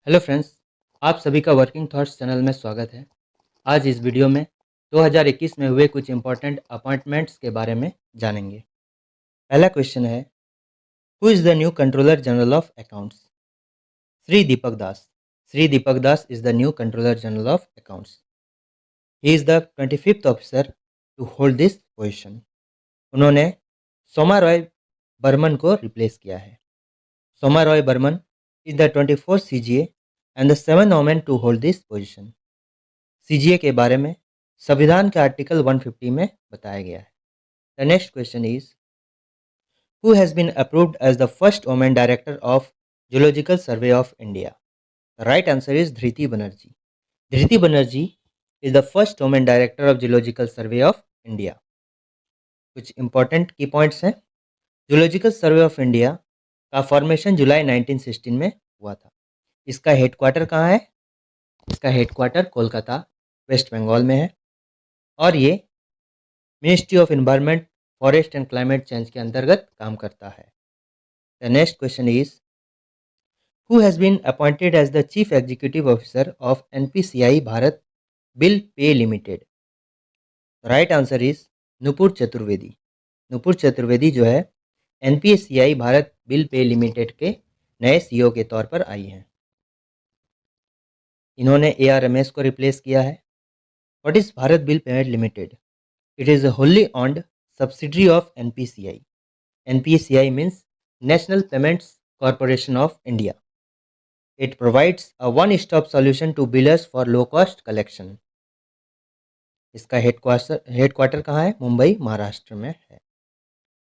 Hello friends, आप सभी का वर्किंग थॉट्स चैनल में स्वागत है। आज इस वीडियो में 2021 में हुए कुछ इंपॉर्टेंट अपॉइंटमेंट्स के बारे में जानेंगे। पहला क्वेश्चन है, who is the new controller general of accounts? Shri Deepak Das. Shri Deepak Das is the new controller general of accounts. He is the 25th officer to hold this position. उन्होंने सोमा रॉय बर्मन को रिप्लेस किया है। Soma Roy Burman is the 24th CGA and the 7th women to hold this position. CGA के बारे में संविधान के article 150 में बताया गया है। The next question is, who has been approved as the first women director of zoological survey of India? The right answer is Dhriti Banerjee. Dhriti Banerjee is the first women director of zoological survey of India. कुछ important की points हैं। Zoological survey of India का formation जुलाई 1916 में हुआ था। इसका headquarter कहाँ है? इसका हेडक्वार्टर कोलकाता, वेस्ट बंगाल में है और ये ministry of environment, forest and climate change के अंतर्गत काम करता है। The next question is, who has been appointed as the chief executive officer of NPCI Bharat bill pay limited? Right answer is Nupur Chaturvedi. Nupur Chaturvedi जो है NPCI Bharat bill pay limited के नए CEO के तौर पर आई हैं। इन्होंने AR रमेश को रिप्लेस किया है। What is Bharat bill payment limited? It is a wholly owned subsidiary of NPCI. NPCI means National Payments Corporation of India. It provides a one-stop solution to billers for low-cost collection. इसका headquarter कहाँ है? मुंबई, महाराष्ट्र में है।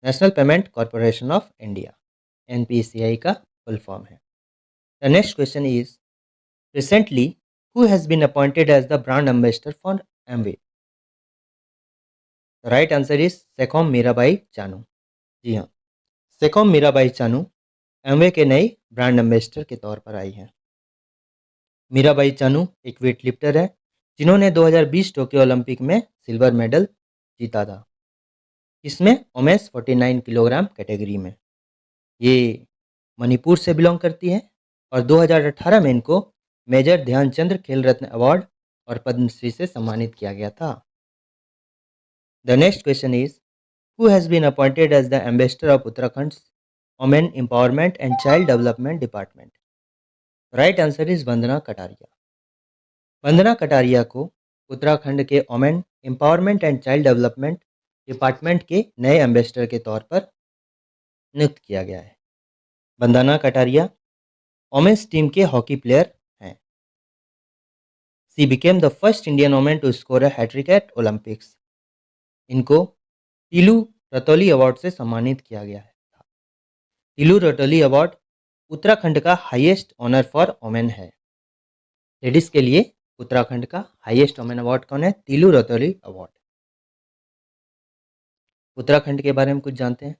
National Payment Corporation of India, NPCI का full form है। The next question is, recently who has been appointed as the brand ambassador for Amway? The right answer is Saikhom Mirabai Chanu. जी हाँ, Saikhom Mirabai Chanu Amway के नई ब्रांड एम्बेसडर के तौर पर आई हैं। मीराबाई चानू एक वेट लिफ्टर है जिन्होंने 2020 टोक्यो ओलंपिक में सिल्वर मेडल जीता था। इसमें ओमेंस 49 किलोग्राम कैटेगरी में। ये मणिपुर से बिलोंग करती है और 2018 में इनको मेजर ध्यानचंद्र खेल रत्न अवार्ड और पद्मश्री से सम्मानित किया गया था। The next question is, who has been appointed as the ambassador of Uttarakhand's Women Empowerment and Child Development Department? Right answer is Vandana Kataria. Vandana Kataria को उत्तराखंड के women empowerment and child development department के नए एम्बेसडर के तौर पर नियुक्त किया गया है। वंदना कटारिया वोमेन्स टीम के हॉकी प्लेयर हैं। She became the first Indian women to score a hat-trick at Olympics. इनको टीलू रतौली अवार्ड से सम्मानित किया गया है। टीलू रतौली अवार्ड उत्तराखंड का हाईएस्ट ऑनर फॉर वोमेन है। लेडीज के लिए उत्तराखंड का हाईएस्ट वोमेन अवार्ड कौन है? टीलू रतौली अवार्ड। उत्तराखंड के बारे में कुछ जानते हैं।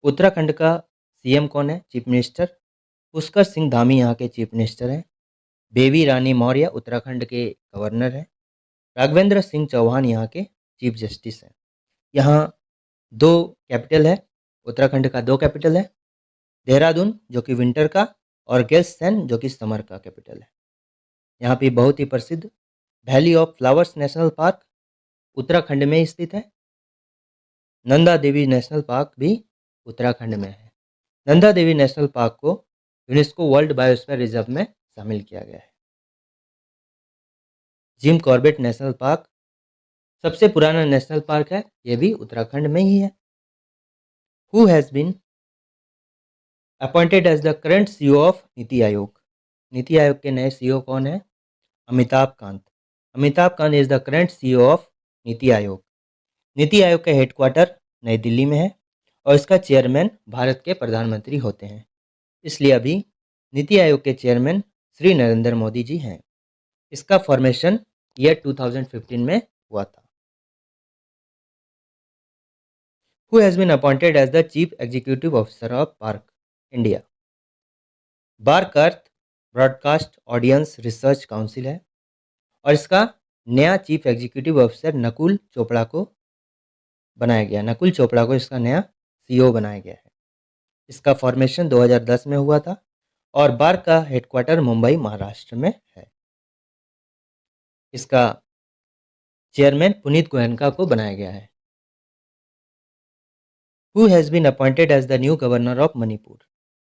उत्तराखंड का सीएम कौन है? Chief minister. पुष्कर सिंह धामी यहाँ के चीफ मिनिस्टर हैं। बेबी रानी मौर्य उत्तराखंड के गवर्नर हैं। राघवेंद्र सिंह चौहान यहाँ के चीफ जस्टिस हैं। यहाँ दो कैपिटल है, उत्तराखंड का दो कैपिटल है, देहरादून जो कि विंटर का और गैलसैन जो कि समर का कैपिटल है। यहाँ पे बहुत ही प्रसिद्ध valley of flowers national park Uttarakhand में स्थित है। नंदा देवी नेशनल पार्क भी उत्तराखंड में है। नंदा देवी नेशनल पार्क को यूनेस्को वर्ल्ड बायोस्फीयर रिजर्व में शामिल किया गया है। जिम कॉर्बेट नेशनल पार्क सबसे पुराना नेशनल पार्क है, यह भी उत्तराखंड में ही है। Who has been appointed as the current CEO of NITI Aayog? NITI Aayog के नए सीईओ कौन है? Amitabh Kant. Amitabh Kant is the current CEO of NITI Aayog. NITI आयोग का हेडक्वार्टर नई दिल्ली में है और इसका चेयरमैन भारत के प्रधानमंत्री होते हैं। इसलिए अभी नीति आयोग के चेयरमैन श्री नरेंद्र मोदी जी हैं। इसका फॉर्मेशन ईयर 2015 में हुआ था। Who has been appointed as the chief executive officer of BARC India? BARC अर्थ ब्रॉडकास्ट ऑडियंस रिसर्च काउंसिल है और इसका नया chief executive officer Nakul Chopra को बनाया गया। नकुल चोपड़ा को इसका नया सीईओ बनाया गया है। इसका फॉर्मेशन 2010 में हुआ था और बार का हेडक्वार्टर मुंबई महाराष्ट्र में है। इसका चेयरमैन पुनीत गोयनका को बनाया गया है। Who has been appointed as the new governor of Manipur?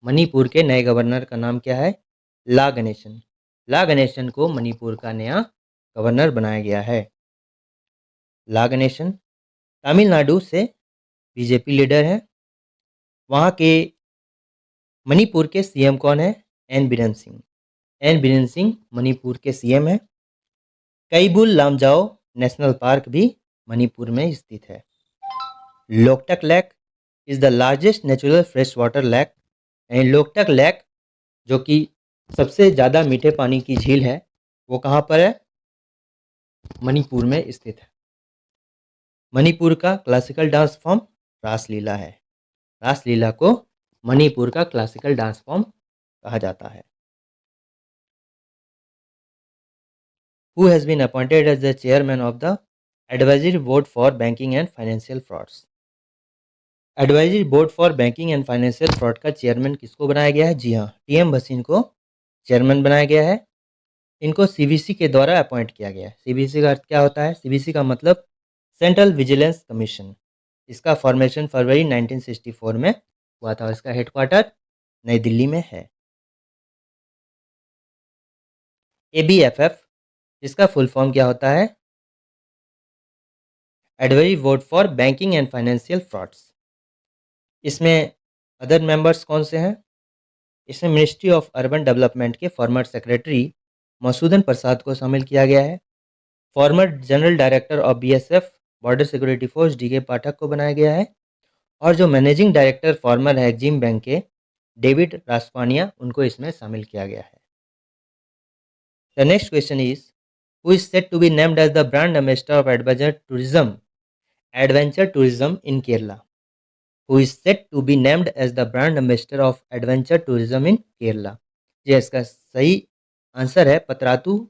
Manipur के नए गवर्नर का नाम क्या है? ला गणेशन। ला गणेशन को मणिपुर का नया गवर्नर बनाया गया है। ला गणेशन तमिलनाडु से बीजेपी लीडर हैं। वहाँ के मणिपुर के सीएम कौन है? एन बीरेन सिंह। एन बीरेन सिंह मणिपुर के सीएम हैं। कैबुल लामजाओ नेशनल पार्क भी मणिपुर में स्थित है। Loktak lake is the largest natural fresh water lake. Loktak lake जो कि सबसे ज़्यादा मीठे पानी की झील है, वो कहाँ पर है? मणिपुर में स्थित है। मणिपुर का क्लासिकल डांस फॉर्म रासलीला है। रासलीला को मणिपुर का क्लासिकल डांस फॉर्म कहा जाता है। Who has been appointed as the chairman of the Advisory Board for Banking and Financial Frauds? Advisory board for banking and financial fraud का चेयरमैन किसको बनाया गया है? जी हाँ, टीएम भसीन को चेयरमैन बनाया गया है। इनको सीबीसी के द्वारा अपॉइंट किया गया है। सीबीसी का अर्थ क्या होता है? सीबीसी का मतलब सेंट्रल विजिलेंस कमीशन। इसका फॉर्मेशन फरवरी 1964 में हुआ था और इसका हेडक्वार्टर नई दिल्ली में है। ABFF इसका फुल फॉर्म क्या होता है? Advisory board for banking and financial frauds. इसमें अदर मेंबर्स कौन से हैं? इसमें मिनिस्ट्री ऑफ अर्बन डेवलपमेंट के फॉर्मर सेक्रेटरी मसूदन प्रसाद को शामिल किया गया है। Former general director of BSF border Security force DK पाठक को बनाया गया है। और जो मैनेजिंग डायरेक्टर फॉर्मर है एग्जिम बैंक के डेविड रास्पानिया, उनको इसमें शामिल किया गया है। The next question is who is set to be named as the brand ambassador of adventure tourism in Kerala? Who is set to be named as the brand ambassador of adventure tourism in Kerala? जी, इसका सही answer है पतरातू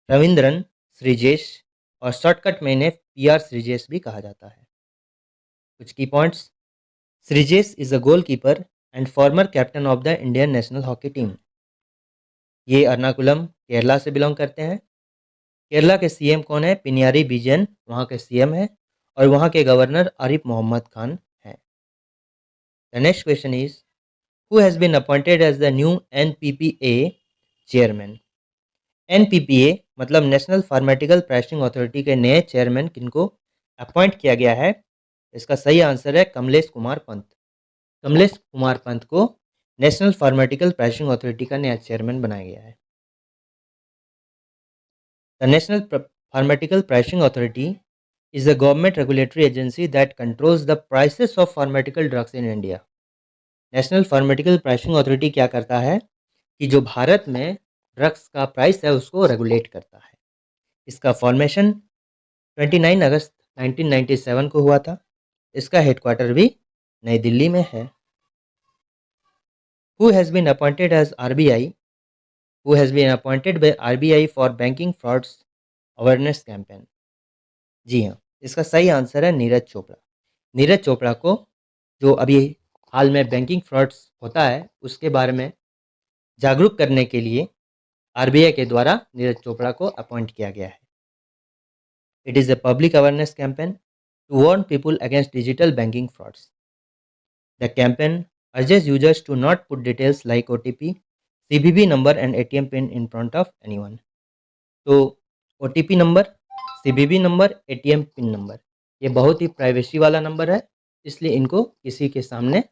रविंद्रन श्रीजेश, और shortcut में इन्हें PR Sreejesh भी कहा जाता है। कुछ की points. Sreejesh is a goalkeeper and former captain of the Indian national hockey team. ये एर्नाकुलम केरला से बिलोंग करते हैं। केरला के CM कौन है? पिनियारी विजयन वहाँ के CM है और वहाँ के गवर्नर आरिफ मोहम्मद खान हैं। The next question is who has been appointed as the new NPPA chairman? NPPA मतलब नेशनल फार्मेटिकल प्राइसिंग अथॉरिटी के नए चेयरमैन किनको अपॉइंट किया गया है? इसका सही आंसर है कमलेश कुमार पंत। कमलेश कुमार पंत को नेशनल फार्मेटिकल प्राइसिंग अथॉरिटी का नया चेयरमैन बनाया गया है। The National Pharmaceutical Pricing Authority is a government regulatory agency that controls the prices of pharmaceutical drugs in India. National Pharmaceutical Pricing Authority क्या करता है कि जो भारत में ड्रग्स का प्राइस है उसको रेगुलेट करता है। इसका फॉर्मेशन 29 अगस्त 1997 को हुआ था। इसका हेडक्वार्टर भी नई दिल्ली में है। Who has been appointed as RBI? Who has been appointed by RBI for banking frauds awareness campaign? जी हाँ, इसका सही आंसर है नीरज चोपड़ा। नीरज चोपड़ा को जो अभी हाल में बैंकिंग फ्रॉड्स होता है उसके बारे में जागरूक करने के लिए RBI के द्वारा नीरज चोपड़ा को अपॉइंट किया गया है। It is a public awareness campaign to warn people against digital banking frauds. The campaign urges users to not put details like OTP, CVV number and ATM pin in front of anyone. तो OTP number, CVV number, ATM pin number ये बहुत ही privacy वाला number है, इसलिए इनको किसी के सामने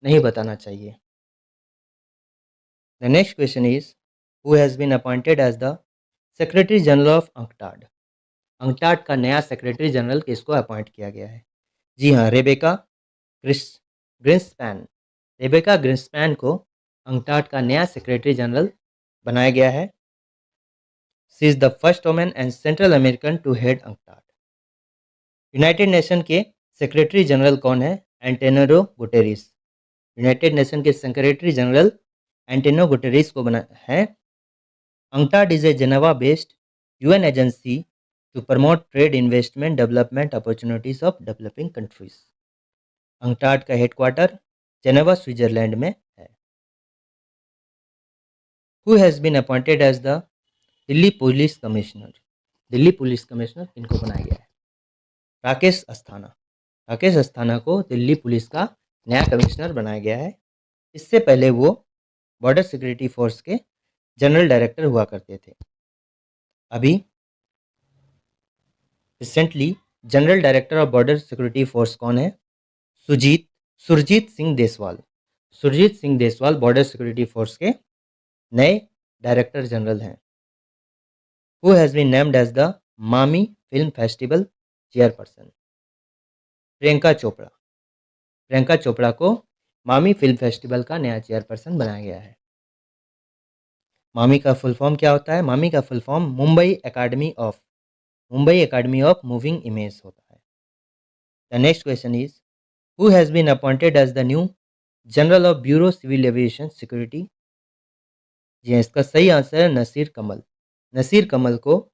नहीं बताना चाहिए। The next question is who has been appointed as the secretary general of UNCTAD? UNCTAD का नया सेक्रेटरी जनरल किसको अपॉइंट किया गया है? जी हाँ, रेबेका ग्रिंसपैन। रेबेका ग्रिंसपैन को अंकटाड का नया सेक्रेटरी जनरल बनाया गया है। She is the first woman and central American to head UNCTAD. United nation के सेक्रेटरी जनरल कौन है? Antonio Guterres. यूनाइटेड नेशन के सेक्रेटरी जनरल एंटेनियो गुटेरेस को बना है। UNCTAD is a Geneva based UN agency to promote trade, investment, development opportunities of developing countries. UNCTAD का headquarter Geneva Switzerland में है। Who has been appointed as the Delhi police commissioner. Delhi police commissioner किनको बनाया गया है? राकेश अस्थाना। राकेश अस्थाना को दिल्ली पुलिस का नया कमिश्नर बनाया गया है। इससे पहले वो बॉर्डर सिक्योरिटी फोर्स के जनरल डायरेक्टर हुआ करते थे। अभी recently general director of Border Security Force कौन है? Surjit Singh Deswal. Surjit Singh Deswal Border Security Force के नए डायरेक्टर जनरल हैं। Who has been named as the MAMI film festival chairperson. Priyanka Chopra. Priyanka Chopra को मामी फिल्म फेस्टिवल का नया चेयरपर्सन बनाया गया है। मामी का फुल फॉर्म क्या होता है? मामी का full form Mumbai academy of moving image होता है। The next question is who has been appointed as the new general of bureau civil aviation security. जी इसका सही आंसर है नसीर कमल। नसीर कमल को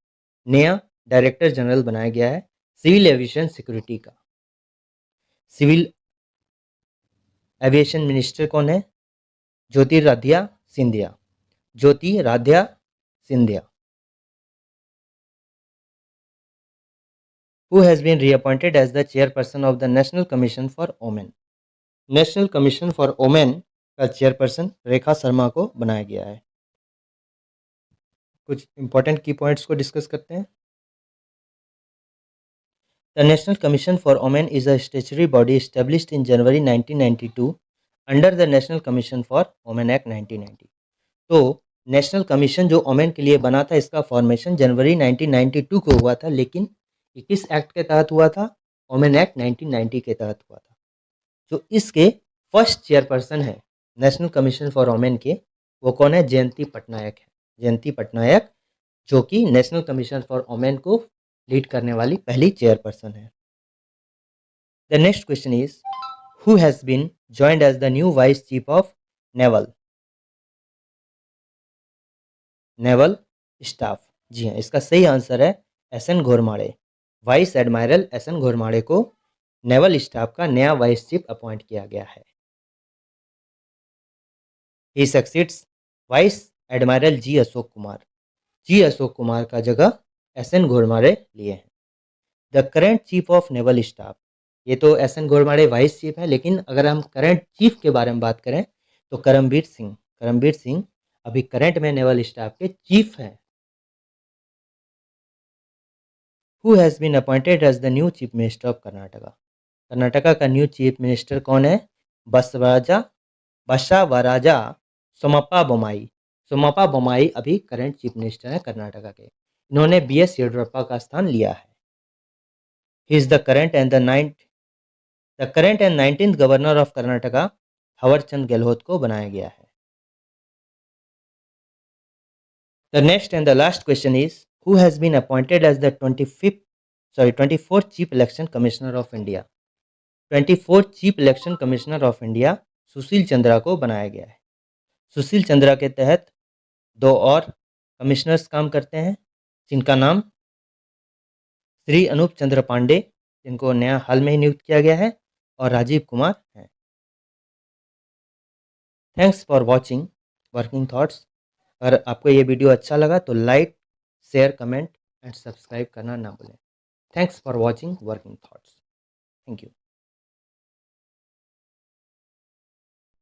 नया डायरेक्टर जनरल बनाया गया है सिविल एविएशन सिक्योरिटी का। सिविल एविएशन मिनिस्टर कौन है? Jyotiraditya Scindia. Jyotiraditya Scindia. Who has been reappointed as the chairperson of the National Commission for Women? National Commission for women का चेयरपर्सन रेखा शर्मा को बनाया गया है। कुछ इंपॉर्टेंट की पॉइंट्स को डिस्कस करते हैं। The national Commission for women is a statutory body established in January 1992 under the national Commission for women act 1990। तो नेशनल कमीशन जो वोमेन के लिए बना था, इसका फॉर्मेशन जनवरी 1992 को हुआ था, लेकिन ये किस एक्ट के तहत हुआ था? वोमेन एक्ट 1990 के तहत हुआ था। जो इसके फर्स्ट चेयरपर्सन है नेशनल कमीशन फॉर वोमेन के, वो कौन है? जयंती पटनायक है। जयंती पटनायक जो कि नेशनल कमीशन फॉर वोमेन को लीड करने वाली पहली चेयरपर्सन है। The next question is who has been joined as the new vice chief of naval staff. जी हाँ, इसका सही आंसर है S N. Ghormade. Vice admiral S N. Ghormade को नेवल स्टाफ का नया वाइस चीफ अपॉइंट किया गया है। ही सक्सीड्स वाइस एडमायरल जी अशोक कुमार। जी अशोक कुमार का जगह एस.एन. घोरमाड़े लिए हैं। The current chief of naval staff. ये तो एस.एन. घोरमाड़े वाइस चीफ है, लेकिन अगर हम करंट चीफ के बारे में बात करें तो करमबीर सिंह अभी करंट में नेवल स्टाफ के चीफ हैं। Who has been appointed as the new chief minister of Karnataka. Karnataka का न्यू चीफ मिनिस्टर कौन है? बसवराजा सोमप्पा बोमाई। सोमप्पा बोमाई अभी करंट चीफ मिनिस्टर है कर्नाटका के। इन्होंने बी.एस. येडियुरप्पा का स्थान लिया है। He is the current and 19th governor of Karnataka Thawar Chand Gehlot को बनाया गया है। The next and the last question is who has been appointed as the 24th chief election commissioner of India. 24th chief election commissioner of India Sushil Chandra को बनाया गया है। सुशील चंद्रा के तहत दो और कमिश्नर्स काम करते हैं, जिनका नाम श्री अनूप चंद्र पांडे, जिनको नया हाल में ही नियुक्त किया गया है, और राजीव कुमार हैं। Thanks for watching working thoughts. अगर आपको ये वीडियो अच्छा लगा तो like, share, comment and subscribe करना ना भूलें। Thanks for watching working thoughts. Thank you.